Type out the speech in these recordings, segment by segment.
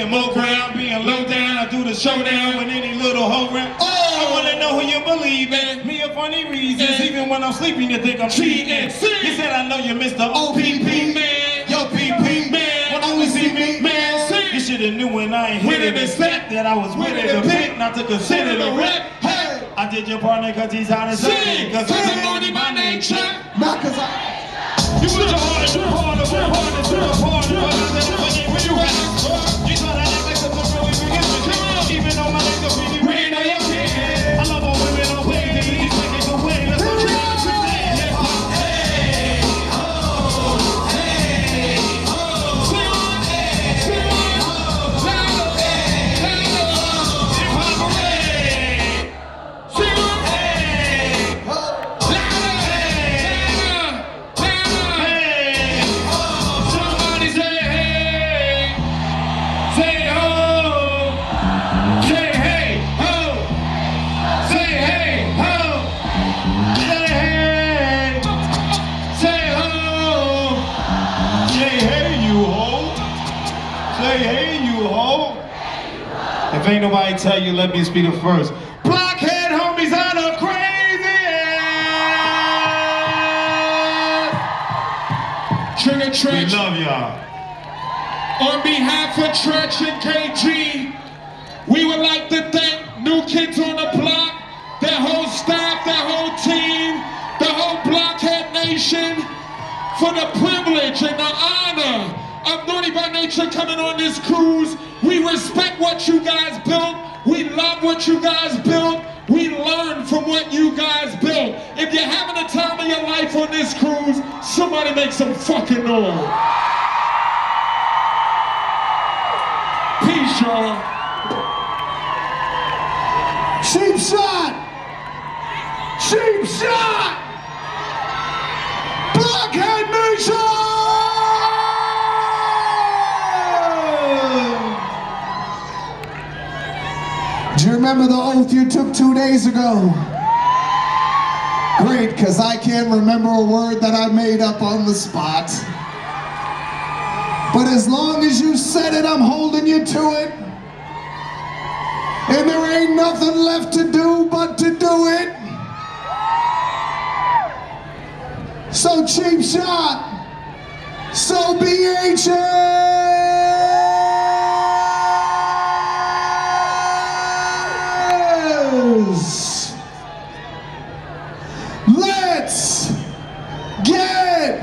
making more ground, being low down. I do the showdown with any little hoe rap. I wanna know who you believe in. Me a funny reasons, even when I'm sleeping, you think I'm cheating. You said I know you Mr. OPP man, yo PP man. When only see me man. You shoulda knew when I ain't hit it and set that I was with it to pick, not to consider the rep. Hey, I did your partner cause he's out of sing, cause I'm naughty by nature. Not cause you put your heart into the heart of your heart into the heart of when you got it. You thought I never could put really begin. Even though my legs are pretty red, I am here. I love all women on way, they easy take it away. Let's go to hey, oh, hey, oh, sing on, sing on, louder, hip hop away. Sing on, hey, if ain't nobody tell you, let me speak it first. Blockhead homies out of crazy. Trigger Trench. We love y'all. On behalf of Trench and KG, we would like to thank New Kids on the Block, their whole staff, their whole team, the whole Blockhead Nation for the privilege and the honor of Naughty by Nature coming on this cruise. We respect what you guys built. We love what you guys built. We learn from what you guys built. If you're having the time of your life on this cruise, somebody make some fucking noise. Peace, y'all. Cheap shot! Cheap shot! Blockhead Nation! Do you remember the oath you took 2 days ago? Great, because I can't remember a word that I made up on the spot. But as long as you said it, I'm holding you to it. And there ain't nothing left to do but to do it. So cheap shot, so BHS. Let's get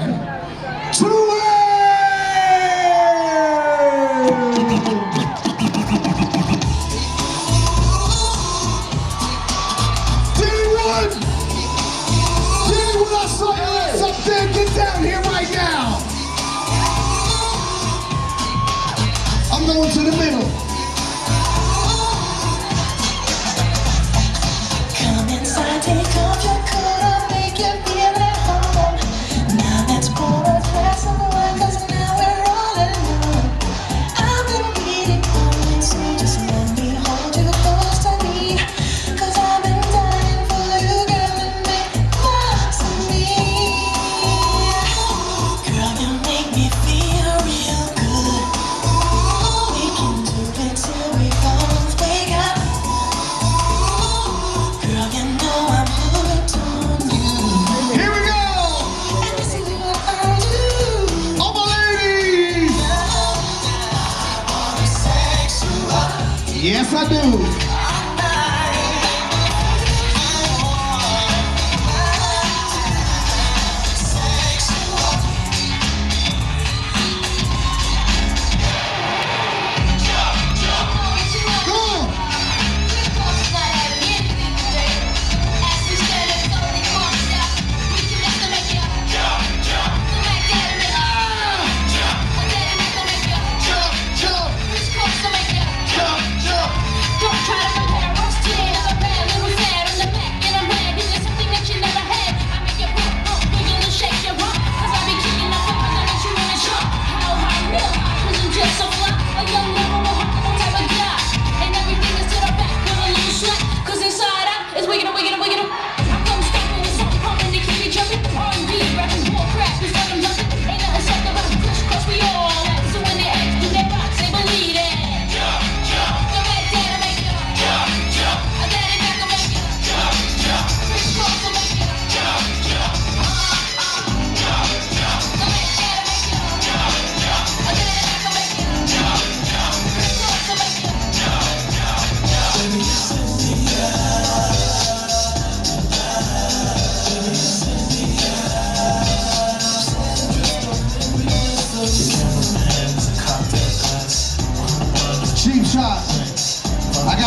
to it! D1, I saw your ass up there, get down here right now. I'm going to the middle. Come inside, take off your coat, I'll make you feel at home. Now let's pour a glass of wine, 'cause now we're all alone. I've been waiting for you, so just let me hold you close to me. 'Cause I've been dying for you, girl, and make love to me. Girl, you make me feel real good. We can do it till we both wake up. Girl, you know I'm hooked on you. Here we go! And this is what I do. All my ladies! I wanna sex you up. Yes, I do. Go on. Don't try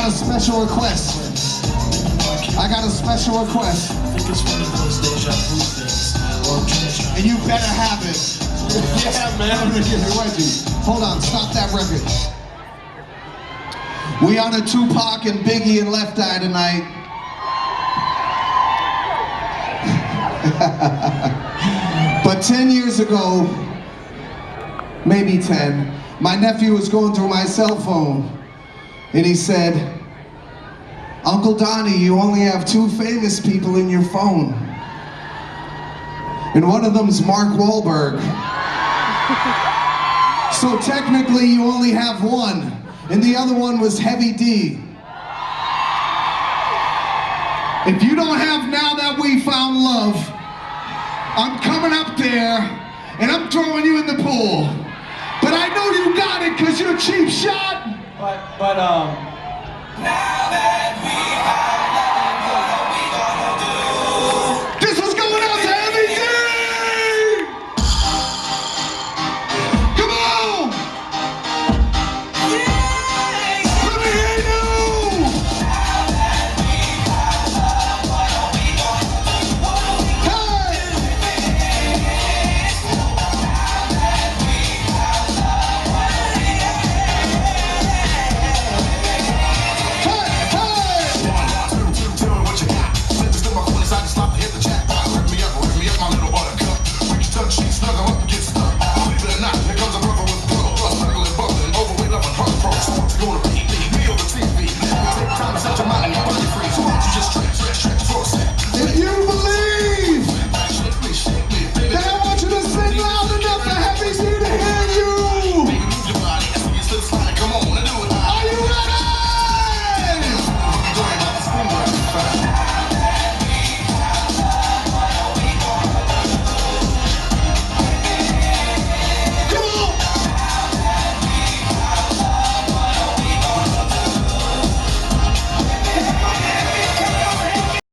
got a special request. I got a special request. I think it's one of those deja vu things. Or I'm trying And you better have it. Yeah, man. Hold on, stop that record. We on a Tupac and Biggie and Left Eye tonight. But 10 years ago, maybe 10, my nephew was going through my cell phone and he said, Uncle Donnie, you only have 2 famous people in your phone. And one of them's Mark Wahlberg. So technically you only have 1. And the other one was Heavy D. If you don't have Now That We Found Love, I'm coming up there and I'm throwing you in the pool. But I know you got it because you're a cheap shot. Now that we